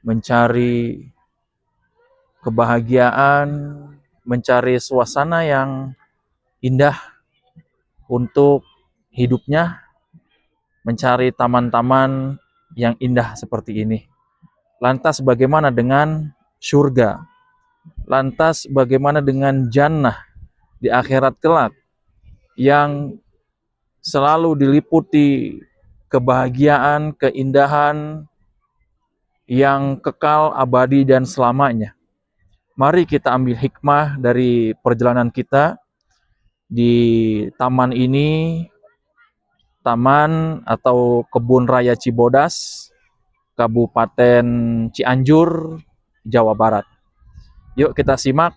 mencari kebahagiaan, mencari suasana yang indah untuk hidupnya, mencari taman-taman yang indah seperti ini. Lantas bagaimana dengan surga? Lantas bagaimana dengan jannah di akhirat kelak yang selalu diliputi kebahagiaan, keindahan yang kekal, abadi, dan selamanya. Mari kita ambil hikmah dari perjalanan kita di taman ini, taman atau kebun raya Cibodas, Kabupaten Cianjur, Jawa Barat. Yuk kita simak.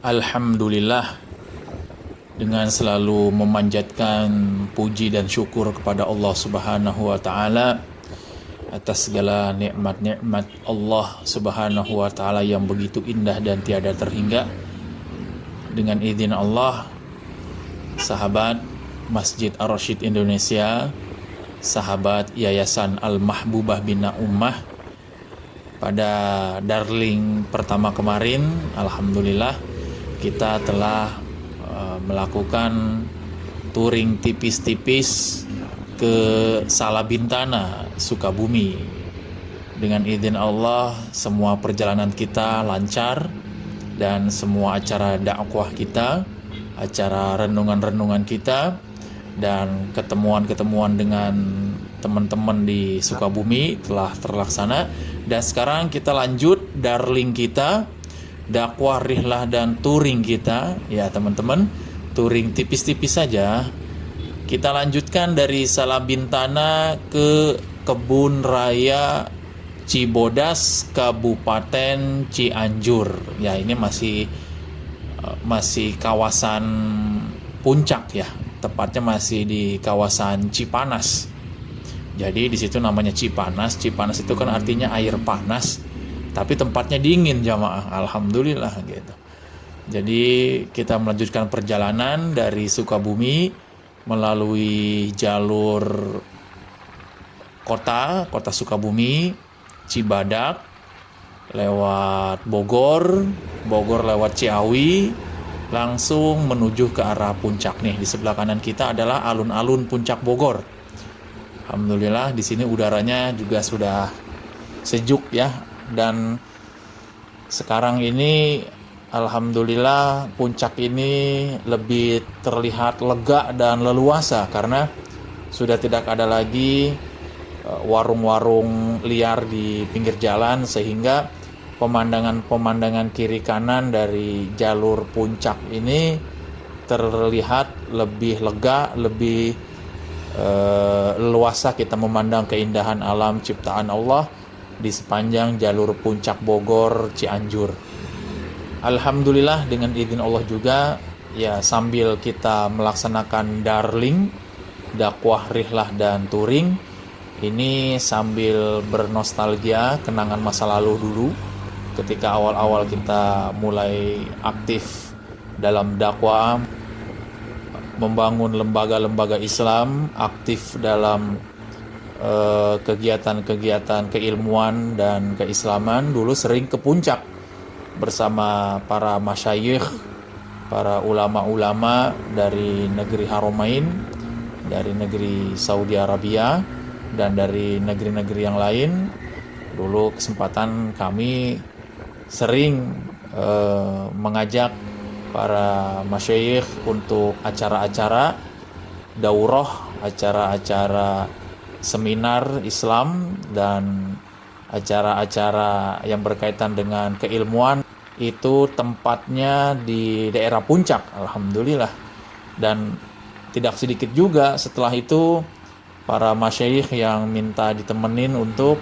Alhamdulillah, dengan selalu memanjatkan puji dan syukur kepada Allah Subhanahu wa taala atas segala nikmat-nikmat Allah Subhanahu wa taala yang begitu indah dan tiada terhingga. Dengan izin Allah, sahabat Masjid Ar-Rasyid Indonesia, sahabat Yayasan Al-Mahbubah Bina Ummah, pada Darling pertama kemarin, alhamdulillah kita telah melakukan touring tipis-tipis ke Salabintana, Sukabumi. Dengan izin Allah, semua perjalanan kita lancar dan semua acara dakwah kita, acara renungan-renungan kita, dan ketemuan-ketemuan dengan teman-teman di Sukabumi telah terlaksana. Dan sekarang kita lanjut darling kita, dakwah, rihlah, dan touring kita. Ya teman-teman, touring tipis-tipis saja. Kita lanjutkan dari Salabintana ke Kebun Raya Cibodas, Kabupaten Cianjur. Ya, ini masih kawasan puncak ya. Tepatnya masih di kawasan Cipanas. Jadi di situ namanya Cipanas. Cipanas itu kan artinya air panas, tapi tempatnya dingin jamaah. Alhamdulillah gitu. Jadi kita melanjutkan perjalanan dari Sukabumi melalui jalur kota Sukabumi, Cibadak, lewat Bogor lewat Ciawi, langsung menuju ke arah puncak nih. Di sebelah kanan kita adalah alun-alun Puncak Bogor. Alhamdulillah di sini udaranya juga sudah sejuk ya, dan sekarang ini alhamdulillah puncak ini lebih terlihat lega dan leluasa karena sudah tidak ada lagi warung-warung liar di pinggir jalan, sehingga pemandangan kiri kanan dari jalur puncak ini terlihat lebih lega, lebih leluasa kita memandang keindahan alam ciptaan Allah di sepanjang jalur puncak Bogor Cianjur. Alhamdulillah dengan izin Allah juga ya, sambil kita melaksanakan darling, dakwah, rihlah, dan touring ini, sambil bernostalgia kenangan masa lalu dulu ketika awal-awal kita mulai aktif dalam dakwah, membangun lembaga-lembaga Islam, aktif dalam kegiatan-kegiatan keilmuan dan keislaman. Dulu sering ke puncak bersama para masyayikh, para ulama-ulama dari negeri Haramain, dari negeri Saudi Arabia, dan dari negeri-negeri yang lain. Dulu kesempatan kami sering mengajak para masyayikh untuk acara-acara daurah, acara-acara seminar Islam, dan acara-acara yang berkaitan dengan keilmuan. Itu tempatnya di daerah puncak, alhamdulillah. Dan tidak sedikit juga setelah itu para masyayikh yang minta ditemenin untuk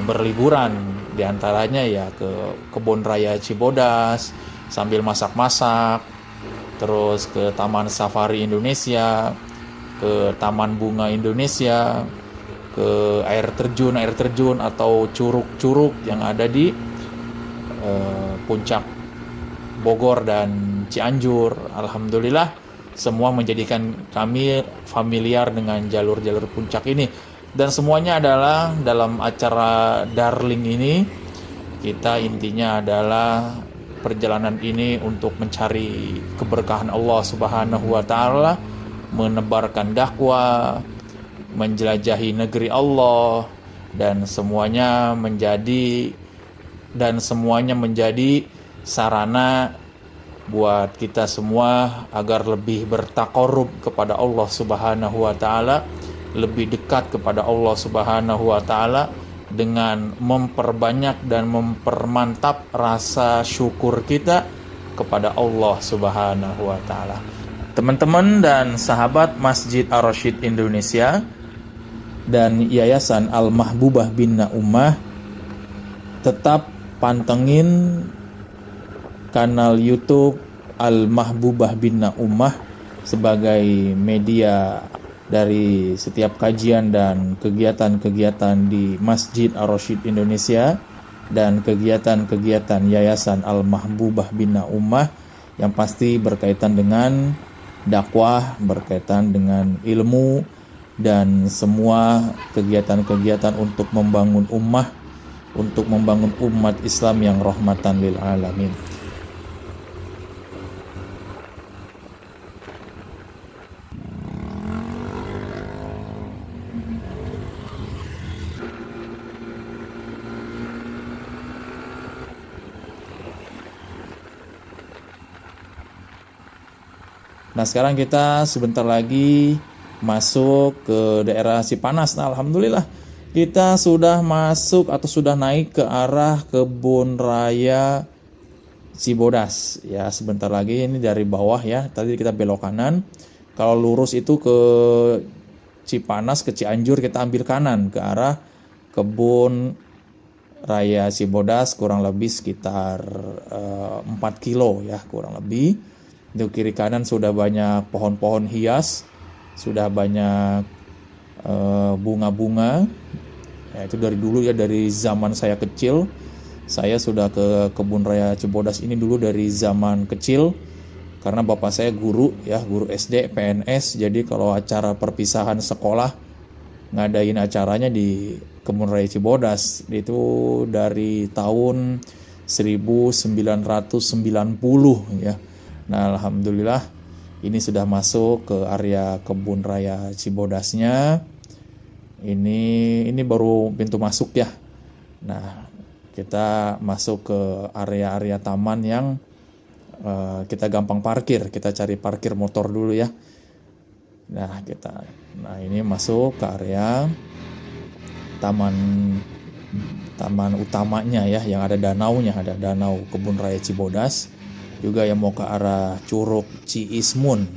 berliburan, diantaranya ya ke Kebun Raya Cibodas sambil masak-masak, terus ke Taman Safari Indonesia, ke Taman Bunga Indonesia, ke air terjun atau curug-curug yang ada di puncak Bogor dan Cianjur. Alhamdulillah semua menjadikan kami familiar dengan jalur-jalur puncak ini. Dan semuanya adalah dalam acara Darling ini, kita intinya adalah perjalanan ini untuk mencari keberkahan Allah Subhanahu wa taala, menebarkan dakwah, menjelajahi negeri Allah, dan semuanya menjadi sarana buat kita semua agar lebih bertakarub kepada Allah Subhanahu wa taala, lebih dekat kepada Allah Subhanahu wa taala dengan memperbanyak dan mempermantap rasa syukur kita kepada Allah Subhanahu wa taala. Teman-teman dan sahabat Masjid Ar-Rasyid Indonesia dan Yayasan Al-Mahbubah Bina Ummah, tetap pantengin kanal YouTube Al-Mahbubah Bina Ummah sebagai media dari setiap kajian dan kegiatan-kegiatan di Masjid Ar-Rasyid Indonesia dan kegiatan-kegiatan Yayasan Al-Mahbubah Bina Ummah yang pasti berkaitan dengan dakwah, berkaitan dengan ilmu, dan semua kegiatan-kegiatan untuk membangun umat Islam yang rahmatan lil alamin. Nah, sekarang kita sebentar lagi masuk ke daerah Cipanas. Nah, alhamdulillah kita sudah masuk atau sudah naik ke arah Kebun Raya Cibodas. Ya, sebentar lagi ini dari bawah ya. Tadi kita belok kanan. Kalau lurus itu ke Cipanas, ke Cianjur, kita ambil kanan ke arah Kebun Raya Cibodas, kurang lebih sekitar 4 kilo ya, kurang lebih. Di kiri kanan sudah banyak pohon-pohon hias, sudah banyak bunga-bunga. Ya, itu dari dulu ya, dari zaman saya kecil. Saya sudah ke Kebun Raya Cibodas ini dulu dari zaman kecil, karena bapak saya guru ya, guru SD, PNS. Jadi kalau acara perpisahan sekolah ngadain acaranya di Kebun Raya Cibodas. Itu dari tahun 1990 ya. Nah, alhamdulillah ini sudah masuk ke area Kebun Raya Cibodasnya. Ini baru pintu masuk ya. Nah, kita masuk ke area-area taman yang kita gampang parkir. Kita cari parkir motor dulu ya. Nah, ini masuk ke area taman utamanya ya, yang ada danaunya, ada danau Kebun Raya Cibodas. Juga yang mau ke arah Curug Ciismun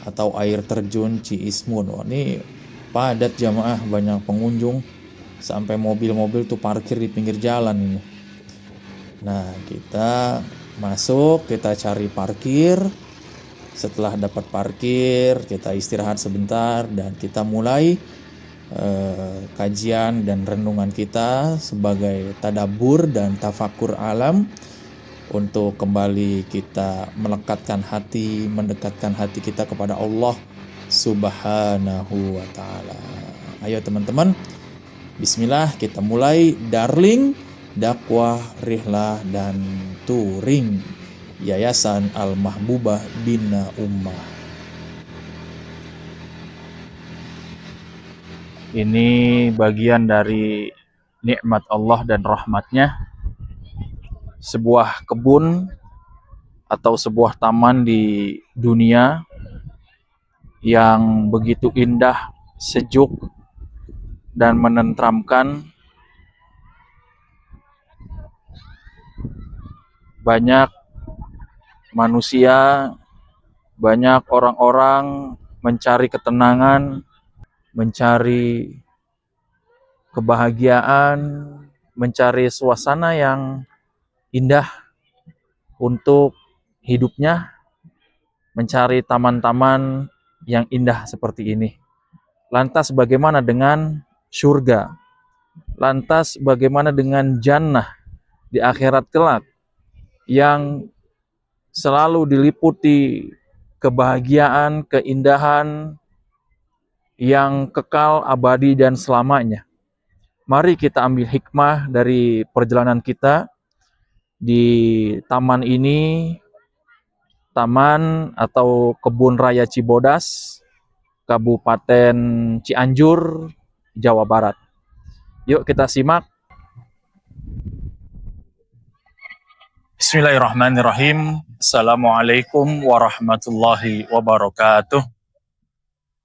atau air terjun Ciismun. Wah, ini padat jamaah, banyak pengunjung, sampai mobil-mobil tuh parkir di pinggir jalan ini. Nah, kita masuk, kita cari parkir. Setelah dapat parkir, kita istirahat sebentar dan kita mulai kajian dan renungan kita sebagai tadabbur dan tafakur alam, untuk kembali kita melekatkan hati, mendekatkan hati kita kepada Allah Subhanahu wa ta'ala. Ayo teman-teman, bismillah, kita mulai Darling, dakwah, rihlah, dan touring Yayasan Al-Mahbubah Bina Ummah. Ini bagian dari nikmat Allah dan rahmatnya. Sebuah kebun atau sebuah taman di dunia yang begitu indah, sejuk, dan menenteramkan. Banyak manusia, banyak orang-orang mencari ketenangan, mencari kebahagiaan, mencari suasana yang indah untuk hidupnya, mencari taman-taman yang indah seperti ini. Lantas bagaimana dengan surga? Lantas bagaimana dengan jannah di akhirat kelak, yang selalu diliputi kebahagiaan, keindahan yang kekal, abadi, dan selamanya. Mari kita ambil hikmah dari perjalanan kita di taman ini, taman atau Kebun Raya Cibodas, Kabupaten Cianjur, Jawa Barat. Yuk kita simak. Bismillahirrahmanirrahim. Assalamualaikum warahmatullahi wabarakatuh.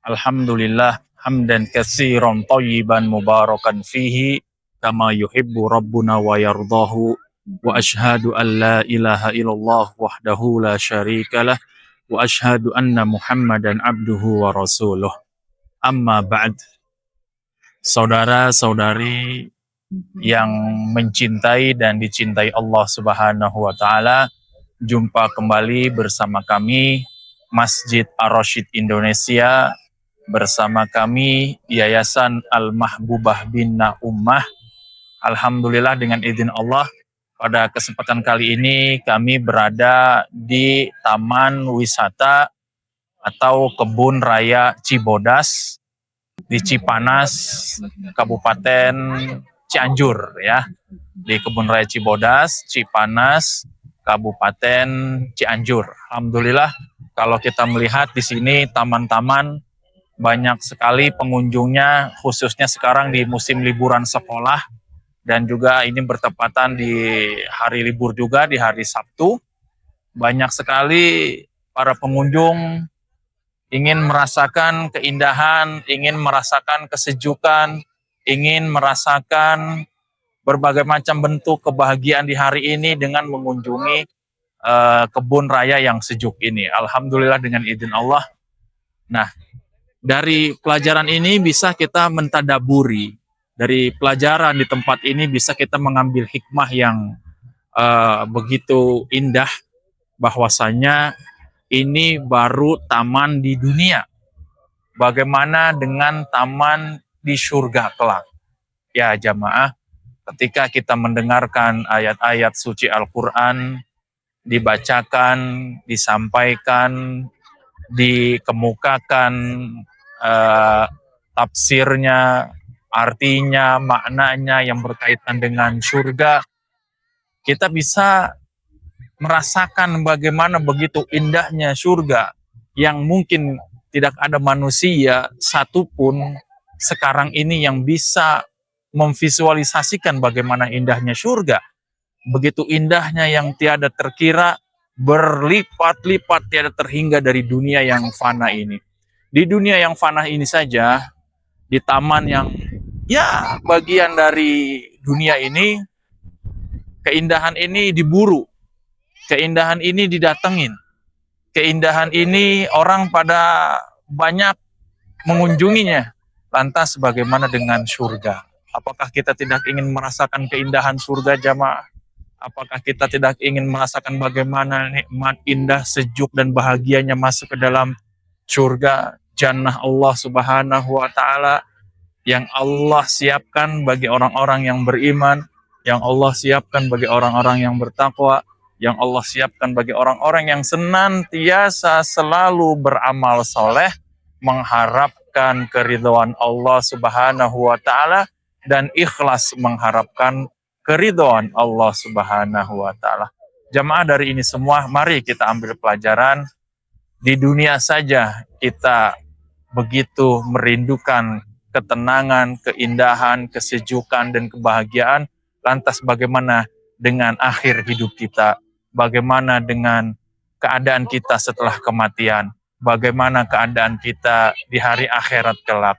Alhamdulillah hamdan katsiran thayyiban mubarakan fihi kama yuhibbu rabbuna wa yardahu, wa ashhadu an la ilaha illallah wahdahu la syarikalah, wa ashhadu anna Muhammadan abduhu wa rasuluh. Amma ba'd. Saudara-saudari yang mencintai dan dicintai Allah Subhanahu wa taala, jumpa kembali bersama kami Masjid Ar-Rasyid Indonesia, bersama kami Yayasan Al-Mahbubah Bina Ummah. Alhamdulillah dengan izin Allah, pada kesempatan kali ini kami berada di Taman Wisata atau Kebun Raya Cibodas di Cipanas, Kabupaten Cianjur ya. Di Kebun Raya Cibodas, Cipanas, Kabupaten Cianjur. Alhamdulillah kalau kita melihat di sini taman-taman banyak sekali pengunjungnya, khususnya sekarang di musim liburan sekolah, dan juga ini bertepatan di hari libur juga, di hari Sabtu. Banyak sekali para pengunjung ingin merasakan keindahan, ingin merasakan kesejukan, ingin merasakan berbagai macam bentuk kebahagiaan di hari ini dengan mengunjungi kebun raya yang sejuk ini. Alhamdulillah dengan izin Allah. Nah, dari pelajaran ini bisa kita mentadaburi. Dari pelajaran di tempat ini bisa kita mengambil hikmah yang begitu indah, bahwasanya ini baru taman di dunia. Bagaimana dengan taman di surga kelak? Ya jamaah, ketika kita mendengarkan ayat-ayat suci Al-Quran, dibacakan, disampaikan, dikemukakan tafsirnya, artinya, maknanya yang berkaitan dengan surga, kita bisa merasakan bagaimana begitu indahnya surga yang mungkin tidak ada manusia satupun sekarang ini yang bisa memvisualisasikan bagaimana indahnya surga. Begitu indahnya yang tiada terkira, berlipat-lipat tiada terhingga dari dunia yang fana ini. Di dunia yang fana ini saja, di taman yang ya bagian dari dunia ini, keindahan ini diburu, keindahan ini didatengin, keindahan ini orang pada banyak mengunjunginya. Lantas bagaimana dengan surga? Apakah kita tidak ingin merasakan keindahan surga jamaah? Apakah kita tidak ingin merasakan bagaimana nikmat, indah, sejuk, dan bahagianya masuk ke dalam surga, jannah Allah Subhanahu wa Ta'ala, yang Allah siapkan bagi orang-orang yang beriman, yang Allah siapkan bagi orang-orang yang bertakwa, yang Allah siapkan bagi orang-orang yang senantiasa selalu beramal soleh, mengharapkan keridhaan Allah Subhanahu wa Ta'ala, dan ikhlas mengharapkan keridhaan Allah Subhanahu wa Ta'ala. Jamaah, dari ini semua mari kita ambil pelajaran. Di dunia saja kita begitu merindukan ketenangan, keindahan, kesejukan, dan kebahagiaan. Lantas bagaimana dengan akhir hidup kita? Bagaimana dengan keadaan kita setelah kematian? Bagaimana keadaan kita di hari akhirat kelak?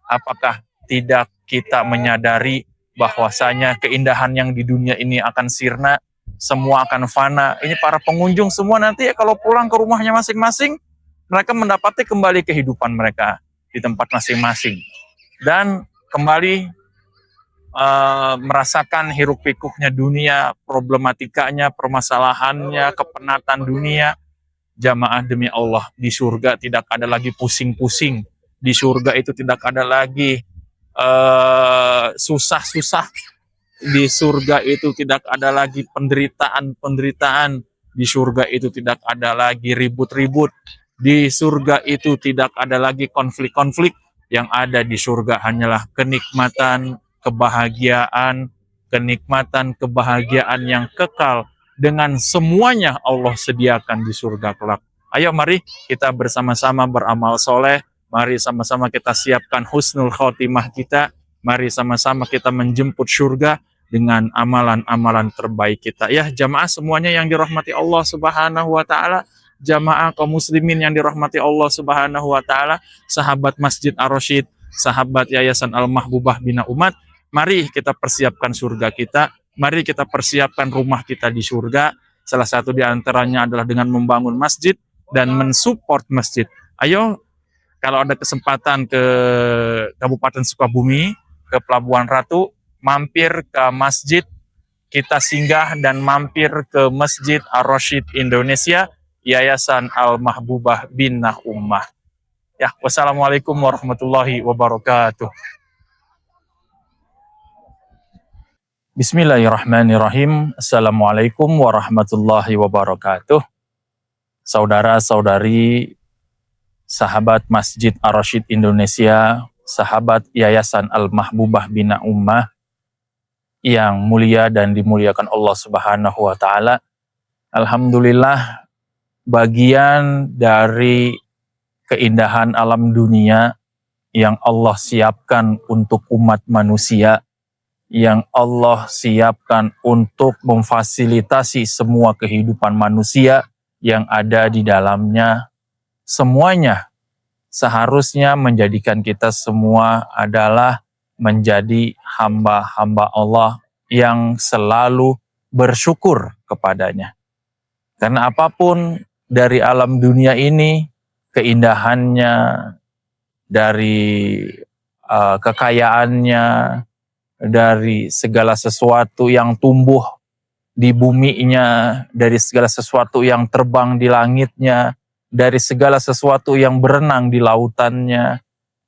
Apakah tidak kita menyadari bahwasanya keindahan yang di dunia ini akan sirna, semua akan fana. Ini para pengunjung semua nanti kalau pulang ke rumahnya masing-masing, mereka mendapati kembali kehidupan mereka di tempat masing-masing. Dan kembali merasakan hiruk pikuknya dunia, problematikanya, permasalahannya, kepenatan dunia. Jamaah demi Allah, di surga tidak ada lagi pusing-pusing. Di surga itu tidak ada lagi susah-susah. Di surga itu tidak ada lagi penderitaan-penderitaan. Di surga itu tidak ada lagi ribut-ribut. Di surga itu tidak ada lagi konflik-konflik. Yang ada di surga hanyalah kenikmatan, kebahagiaan, kebahagiaan yang kekal dengan semuanya Allah sediakan di surga kelak. Ayo mari kita bersama-sama beramal soleh. Mari sama-sama kita siapkan husnul khotimah kita. Mari sama-sama kita menjemput surga dengan amalan-amalan terbaik kita. Ya, jamaah semuanya yang dirahmati Allah Subhanahu wa taala, jamaah kaum muslimin yang dirahmati Allah Subhanahu wa taala, sahabat Masjid Ar-Rasyid, sahabat Yayasan Al-Mahbubah Bina Umat, mari kita persiapkan surga kita, mari kita persiapkan rumah kita di surga. Salah satu di antaranya adalah dengan membangun masjid dan mensupport masjid. Ayo, kalau ada kesempatan ke Kabupaten Sukabumi, ke Pelabuhan Ratu, mampir ke masjid, kita singgah dan mampir ke Masjid Ar-Rasyid Indonesia, Yayasan Al-Mahbubah Bina Ummah. Ya, wassalamualaikum warahmatullahi wabarakatuh. Bismillahirrahmanirrahim. Assalamualaikum warahmatullahi wabarakatuh. Saudara-saudari, sahabat Masjid Ar-Rasyid Indonesia, sahabat Yayasan Al-Mahbubah Bina Ummah, yang mulia dan dimuliakan Allah Subhanahu wa taala. Alhamdulillah, bagian dari keindahan alam dunia yang Allah siapkan untuk umat manusia, yang Allah siapkan untuk memfasilitasi semua kehidupan manusia yang ada di dalamnya, semuanya seharusnya menjadikan kita semua adalah menjadi hamba-hamba Allah yang selalu bersyukur kepadanya. Karena apapun dari alam dunia ini, keindahannya, dari kekayaannya, dari segala sesuatu yang tumbuh di buminya, dari segala sesuatu yang terbang di langitnya, dari segala sesuatu yang berenang di lautannya,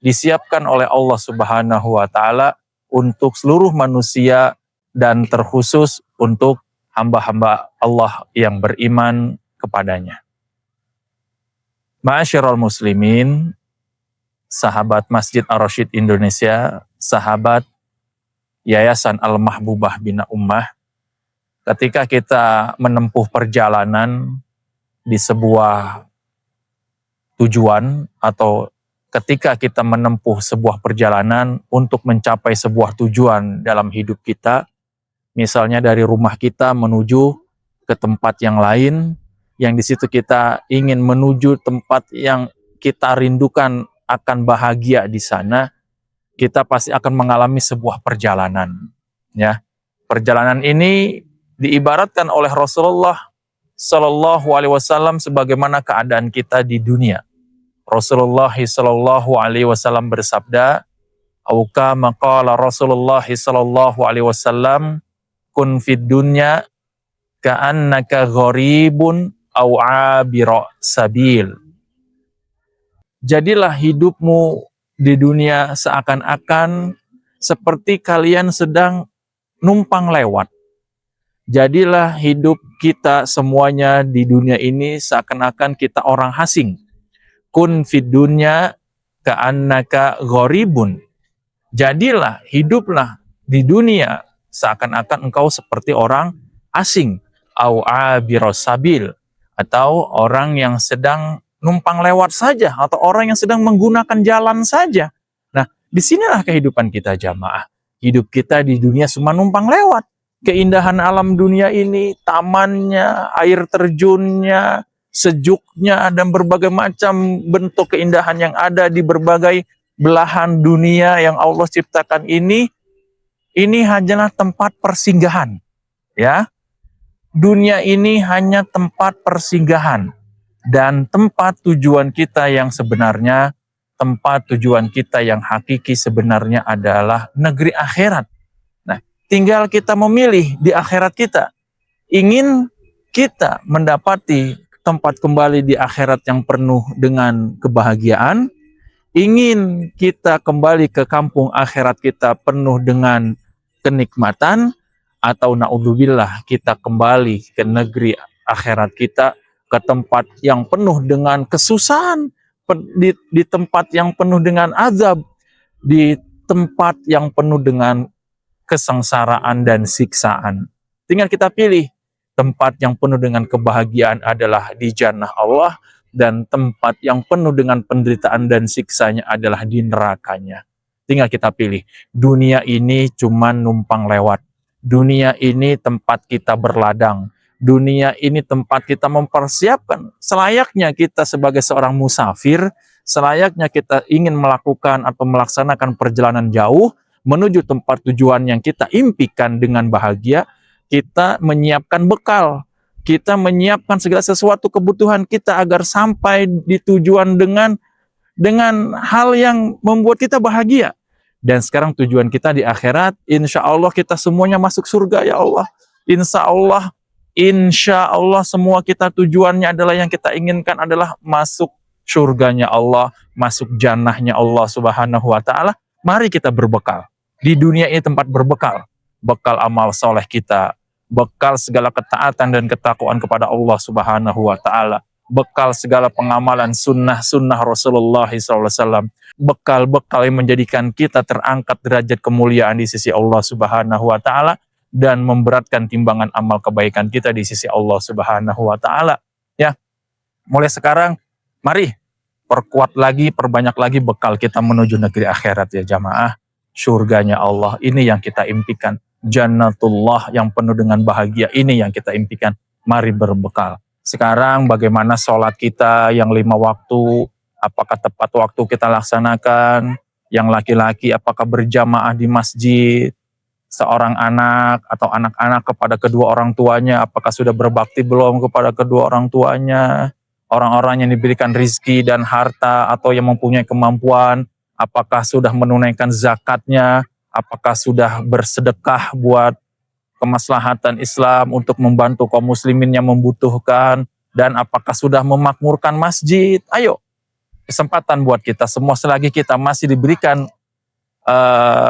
disiapkan oleh Allah Subhanahu wa taala untuk seluruh manusia dan terkhusus untuk hamba-hamba Allah yang beriman kepadanya. Ma'asyiral muslimin, sahabat Masjid Ar-Rasyid Indonesia, sahabat Yayasan Al-Mahbubah Bina Ummah, ketika kita menempuh perjalanan di sebuah tujuan atau ketika kita menempuh sebuah perjalanan untuk mencapai sebuah tujuan dalam hidup kita, misalnya dari rumah kita menuju ke tempat yang lain, yang di situ kita ingin menuju tempat yang kita rindukan akan bahagia di sana, kita pasti akan mengalami sebuah perjalanan. Ya, perjalanan ini diibaratkan oleh Rasulullah Shallallahu Alaihi Wasallam sebagaimana keadaan kita di dunia. Rasulullah Shallallahu Alaihi Wasallam bersabda, "Auka maqala Rasulullah Shallallahu Alaihi Wasallam, kun fid dunya ka'annaka gharibun au abira sabil." Jadilah hidupmu di dunia seakan-akan seperti kalian sedang numpang lewat. Jadilah hidup kita semuanya di dunia ini seakan-akan kita orang asing. Kun fid dunya ka'annaka gharibun. Jadilah, hiduplah di dunia seakan-akan engkau seperti orang asing. Au abiros sabil, atau orang yang sedang numpang lewat saja, atau orang yang sedang menggunakan jalan saja. Nah, disinilah kehidupan kita jamaah. Hidup kita di dunia cuma numpang lewat. Keindahan alam dunia ini, tamannya, air terjunnya, sejuknya, dan berbagai macam bentuk keindahan yang ada di berbagai belahan dunia yang Allah ciptakan ini hanyalah tempat persinggahan. Ya, dunia ini hanya tempat persinggahan, dan tempat tujuan kita yang sebenarnya, tempat tujuan kita yang hakiki sebenarnya adalah negeri akhirat. Nah, tinggal kita memilih di akhirat kita. Ingin kita mendapati tempat kembali di akhirat yang penuh dengan kebahagiaan, ingin kita kembali ke kampung akhirat kita penuh dengan kenikmatan, atau naudzubillah kita kembali ke negeri akhirat kita, ke tempat yang penuh dengan kesusahan, di tempat yang penuh dengan azab, di tempat yang penuh dengan kesengsaraan dan siksaan. Tinggal kita pilih. Tempat yang penuh dengan kebahagiaan adalah di jannah Allah, dan tempat yang penuh dengan penderitaan dan siksanya adalah di nerakanya. Tinggal kita pilih. Dunia ini cuma numpang lewat. Dunia ini tempat kita berladang. Dunia ini tempat kita mempersiapkan. Selayaknya kita sebagai seorang musafir, selayaknya kita ingin melakukan atau melaksanakan perjalanan jauh menuju tempat tujuan yang kita impikan dengan bahagia, kita menyiapkan bekal. Kita menyiapkan segala sesuatu kebutuhan kita agar sampai di tujuan dengan hal yang membuat kita bahagia. Dan sekarang tujuan kita di akhirat, insya Allah kita semuanya masuk surga ya Allah. Insya Allah semua kita tujuannya adalah yang kita inginkan adalah masuk surganya Allah, masuk jannahnya Allah Subhanahu wa Ta'ala. Mari kita berbekal. Di dunia ini tempat berbekal. Bekal amal soleh kita, bekal segala ketaatan dan ketakwaan kepada Allah Subhanahu wa Ta'ala, bekal segala pengamalan sunnah Rasulullah SAW, bekal-bekal yang menjadikan kita terangkat derajat kemuliaan di sisi Allah Subhanahu wa Ta'ala dan memberatkan timbangan amal kebaikan kita di sisi Allah Subhanahu wa Ta'ala. Ya, mulai sekarang mari perkuat lagi, perbanyak lagi bekal kita menuju negeri akhirat ya jamaah. Surganya Allah, ini yang kita impikan. Jannatullah yang penuh dengan bahagia, ini yang kita impikan. Mari berbekal. Sekarang bagaimana sholat kita yang 5 waktu, apakah tepat waktu kita laksanakan? Yang laki-laki apakah berjamaah di masjid? Seorang anak atau anak-anak kepada kedua orang tuanya, apakah sudah berbakti belum kepada kedua orang tuanya? Orang-orang yang diberikan rizki dan harta atau yang mempunyai kemampuan, apakah sudah menunaikan zakatnya? Apakah sudah bersedekah buat kemaslahatan Islam untuk membantu kaum muslimin yang membutuhkan? Dan apakah sudah memakmurkan masjid? Ayo, kesempatan buat kita semua selagi kita masih diberikan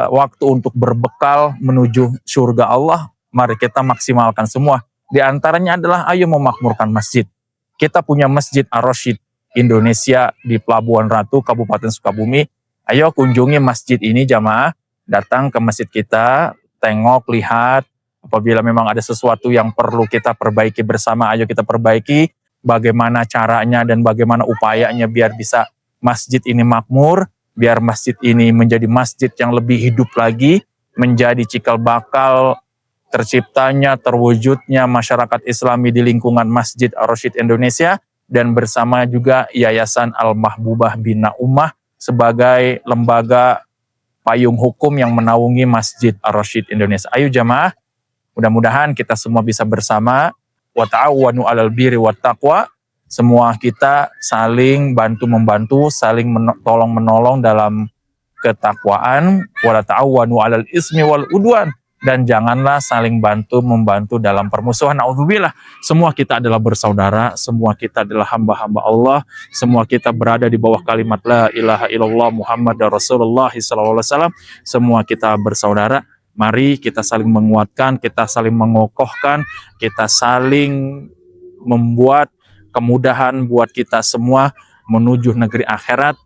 waktu untuk berbekal menuju surga Allah, mari kita maksimalkan semua. Di antaranya adalah ayo memakmurkan masjid. Kita punya Masjid Ar-Rasyid Indonesia di Pelabuhan Ratu, Kabupaten Sukabumi. Ayo kunjungi masjid ini jamaah. Datang ke masjid kita, tengok, lihat, apabila memang ada sesuatu yang perlu kita perbaiki bersama, ayo kita perbaiki, bagaimana caranya dan bagaimana upayanya biar bisa masjid ini makmur, biar masjid ini menjadi masjid yang lebih hidup lagi, menjadi cikal bakal terciptanya, terwujudnya masyarakat Islami di lingkungan Masjid Ar-Rasyid Indonesia, dan bersama juga Yayasan Al-Mahbubah Bina Ummah sebagai lembaga payung hukum yang menaungi Masjid Ar-Rasyid Indonesia. Ayo jamaah, mudah-mudahan kita semua bisa bersama. Wa ta'awanu 'alal birri wat taqwa. Semua kita saling bantu-membantu, saling tolong-menolong dalam ketakwaan. Wa la ta'awanu 'alal ismi wal udwan. Dan janganlah saling bantu-membantu dalam permusuhan. Na'udzubillah. Semua kita adalah bersaudara, semua kita adalah hamba-hamba Allah, semua kita berada di bawah kalimat la ilaha illallah Muhammad Rasulullah SAW. Semua kita bersaudara. Mari kita saling menguatkan, kita saling mengokohkan, kita saling membuat kemudahan buat kita semua menuju negeri akhirat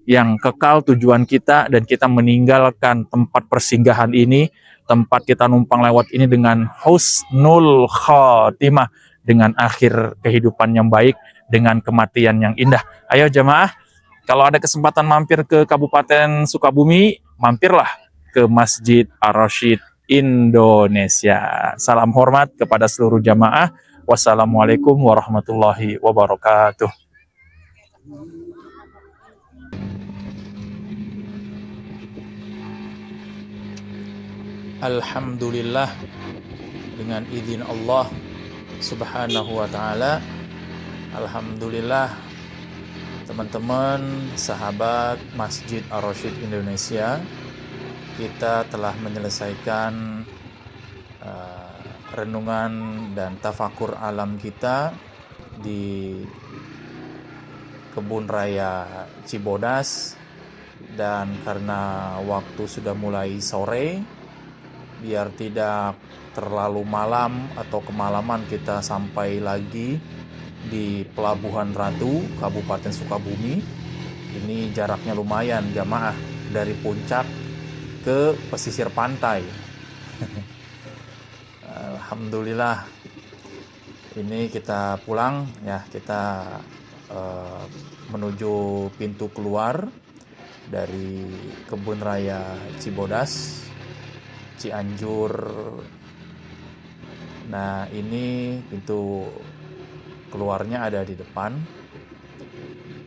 yang kekal tujuan kita, dan kita meninggalkan tempat persinggahan ini, tempat kita numpang lewat ini dengan husnul khotimah, dengan akhir kehidupan yang baik, dengan kematian yang indah. Ayo jamaah, kalau ada kesempatan mampir ke Kabupaten Sukabumi, mampirlah ke Masjid Ar-Rasyid Indonesia. Salam hormat kepada seluruh jamaah. Wassalamualaikum warahmatullahi wabarakatuh. Alhamdulillah, dengan izin Allah Subhanahu wa Ta'ala, alhamdulillah teman-teman sahabat Masjid Ar-Rasyid Indonesia, kita telah menyelesaikan renungan dan tafakur alam kita di Kebun Raya Cibodas, dan karena waktu sudah mulai sore biar tidak terlalu malam atau kemalaman kita sampai lagi di Pelabuhan Ratu, Kabupaten Sukabumi. Ini jaraknya lumayan jamaah, dari puncak ke pesisir pantai. Alhamdulillah, ini kita pulang ya, kita menuju pintu keluar dari Kebun Raya Cibodas, Cianjur. Nah, ini pintu keluarnya ada di depan.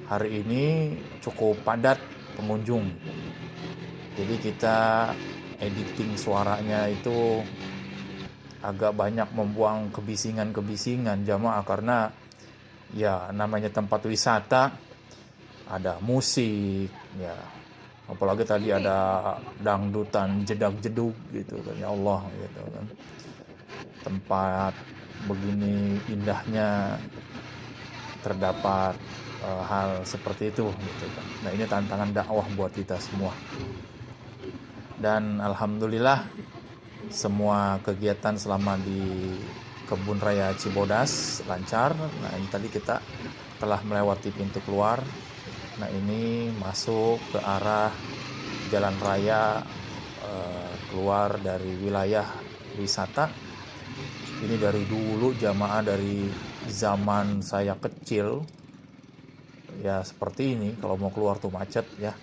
Hari ini cukup padat pengunjung. Jadi kita editing suaranya itu agak banyak membuang kebisingan-kebisingan jamaah, karena ya namanya tempat wisata, ada musik ya, apalagi tadi ada dangdutan jedag-jedug gitu kan, ya Allah gitu kan. Tempat begini indahnya terdapat hal seperti itu gitu kan. Nah, ini tantangan dakwah buat kita semua. Dan alhamdulillah semua kegiatan selama di Kebun Raya Cibodas lancar. Nah, ini tadi kita telah melewati pintu keluar. Nah, ini masuk ke arah jalan raya keluar dari wilayah wisata. Ini dari dulu jamaah, dari zaman saya kecil ya seperti ini. Kalau mau keluar tuh macet ya,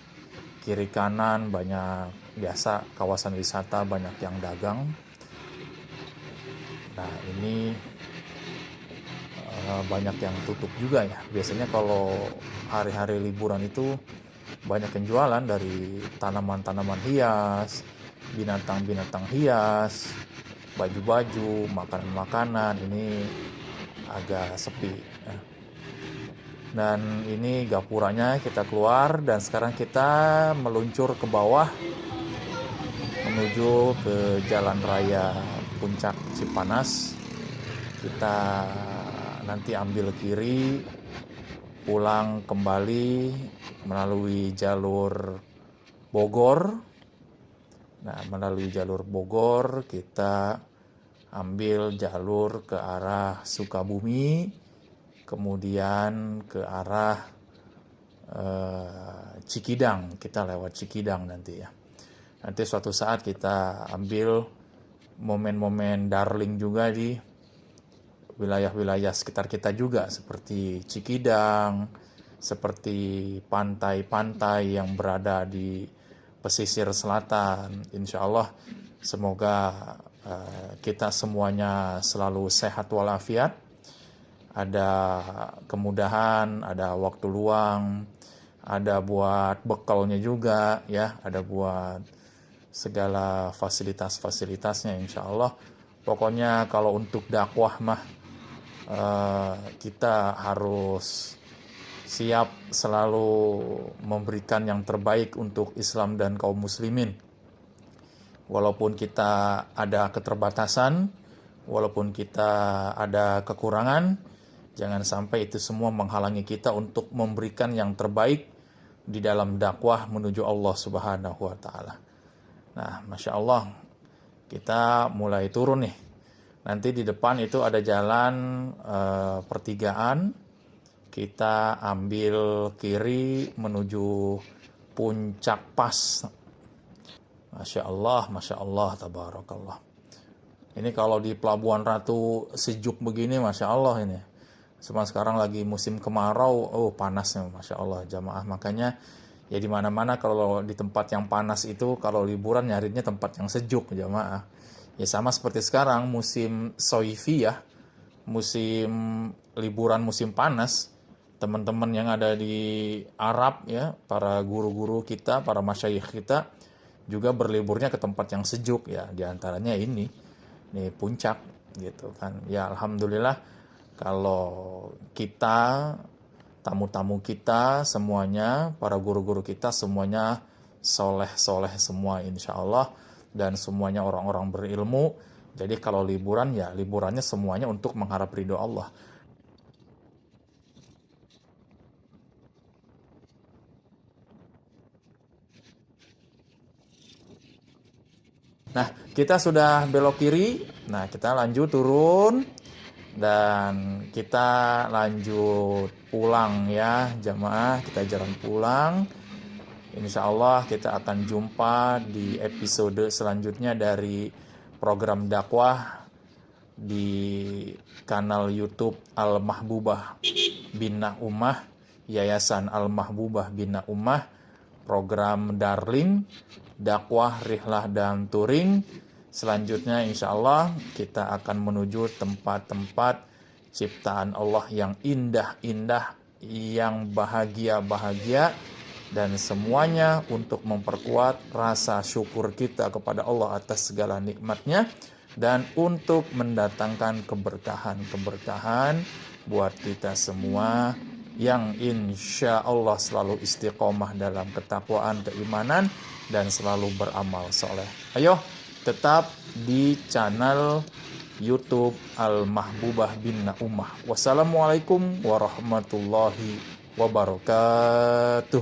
kiri kanan banyak, biasa kawasan wisata banyak yang dagang. Nah, ini banyak yang tutup juga ya. Biasanya kalau hari-hari liburan itu banyak yang jualan, dari tanaman-tanaman hias, binatang-binatang hias, baju-baju, makanan-makanan. Ini agak sepi ya. Dan ini gapuranya, kita keluar dan sekarang kita meluncur ke bawah menuju ke Jalan Raya Puncak Cipanas. Kita nanti ambil kiri, pulang kembali melalui jalur Bogor. Nah, melalui jalur Bogor kita ambil jalur ke arah Sukabumi, kemudian ke arah Cikidang. Kita lewat Cikidang nanti ya. Nanti suatu saat kita ambil momen-momen darling juga di wilayah-wilayah sekitar kita juga, seperti Cikidang, seperti pantai-pantai yang berada di pesisir selatan. Insya Allah semoga kita semuanya selalu sehat walafiat, ada kemudahan, ada waktu luang, ada buat bekalnya juga ya, ada buat segala fasilitas-fasilitasnya insya Allah. Pokoknya kalau untuk dakwah mah kita harus siap selalu memberikan yang terbaik untuk Islam dan kaum muslimin. Walaupun kita ada keterbatasan, walaupun kita ada kekurangan, jangan sampai itu semua menghalangi kita untuk memberikan yang terbaik di dalam dakwah menuju Allah Subhanahu wa taala. Nah, Masya Allah, kita mulai turun nih. Nanti di depan itu ada jalan pertigaan. Kita ambil kiri menuju Puncak Pas. Masya Allah, tabarakallah. Ini kalau di Pelabuhan Ratu sejuk begini, Masya Allah ini. Cuma sekarang lagi musim kemarau, panasnya, Masya Allah jamaah. Makanya ya di mana-mana kalau di tempat yang panas itu, kalau liburan nyarinya tempat yang sejuk jamaah. Ya sama seperti sekarang musim soifi ya, musim liburan musim panas. Teman-teman yang ada di Arab ya, para guru-guru kita, para masyayikh kita juga berliburnya ke tempat yang sejuk ya, diantaranya ini puncak gitu kan. Ya alhamdulillah kalau kita, tamu-tamu kita semuanya, para guru-guru kita semuanya soleh-soleh semua insya Allah, dan semuanya orang-orang berilmu. Jadi kalau liburan ya liburannya semuanya untuk mengharap ridho Allah. Nah, Kita sudah belok kiri. Nah, kita lanjut turun dan kita lanjut pulang ya jamaah. Kita jalan pulang. Insya Allah kita akan jumpa di episode selanjutnya dari program dakwah di kanal YouTube Al-Mahbubah Bina Ummah, Yayasan Al-Mahbubah Bina Ummah, program Darling, dakwah, rihlah, dan touring. Selanjutnya insya Allah kita akan menuju tempat-tempat ciptaan Allah yang indah-indah, yang bahagia-bahagia, dan semuanya untuk memperkuat rasa syukur kita kepada Allah atas segala nikmatnya, dan untuk mendatangkan keberkahan-keberkahan buat kita semua yang insya Allah selalu istiqomah dalam ketakwaan, keimanan, dan selalu beramal soleh. Ayo tetap di channel YouTube Al-Mahbubah Bina Ummah. Wassalamualaikum warahmatullahi wabarakatuh.